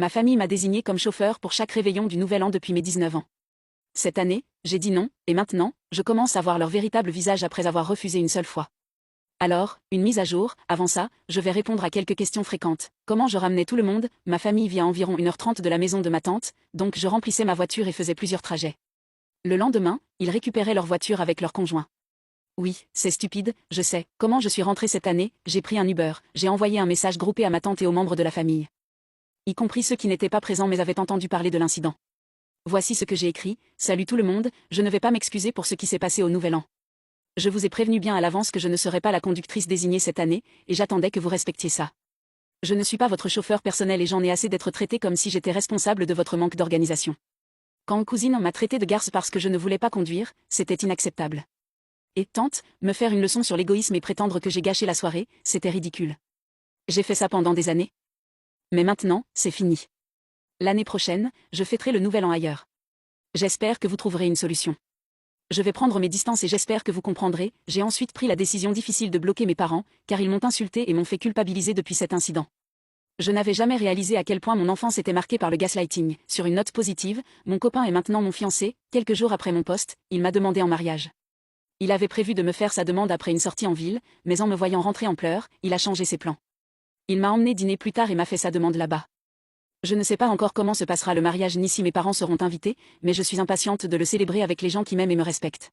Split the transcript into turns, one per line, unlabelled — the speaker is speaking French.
Ma famille m'a désigné comme chauffeur pour chaque réveillon du Nouvel An depuis mes 19 ans. Cette année, j'ai dit non, et maintenant, je commence à voir leur véritable visage après avoir refusé une seule fois. Alors, une mise à jour, avant ça, je vais répondre à quelques questions fréquentes. Comment je ramenais tout le monde? Ma famille vit à environ 1h30 de la maison de ma tante, donc je remplissais ma voiture et faisais plusieurs trajets. Le lendemain, ils récupéraient leur voiture avec leur conjoint. Oui, c'est stupide, je sais. Comment je suis rentrée cette année? J'ai pris un Uber, j'ai envoyé un message groupé à ma tante et aux membres de la famille. Y compris ceux qui n'étaient pas présents mais avaient entendu parler de l'incident. Voici ce que j'ai écrit: Salut tout le monde, je ne vais pas m'excuser pour ce qui s'est passé au Nouvel An. Je vous ai prévenu bien à l'avance que je ne serais pas la conductrice désignée cette année, et j'attendais que vous respectiez ça. Je ne suis pas votre chauffeur personnel et j'en ai assez d'être traité comme si j'étais responsable de votre manque d'organisation. Quand cousine m'a traité de garce parce que je ne voulais pas conduire, c'était inacceptable. Et tante, me faire une leçon sur l'égoïsme et prétendre que j'ai gâché la soirée, c'était ridicule. J'ai fait ça pendant des années. Mais maintenant, c'est fini. L'année prochaine, je fêterai le Nouvel An ailleurs. J'espère que vous trouverez une solution. Je vais prendre mes distances et j'espère que vous comprendrez. J'ai ensuite pris la décision difficile de bloquer mes parents, car ils m'ont insulté et m'ont fait culpabiliser depuis cet incident. Je n'avais jamais réalisé à quel point mon enfance était marquée par le gaslighting. Sur une note positive, mon copain est maintenant mon fiancé. Quelques jours après mon poste, il m'a demandé en mariage. Il avait prévu de me faire sa demande après une sortie en ville, mais en me voyant rentrer en pleurs, il a changé ses plans. Il m'a emmené dîner plus tard et m'a fait sa demande là-bas. Je ne sais pas encore comment se passera le mariage ni si mes parents seront invités, mais je suis impatiente de le célébrer avec les gens qui m'aiment et me respectent.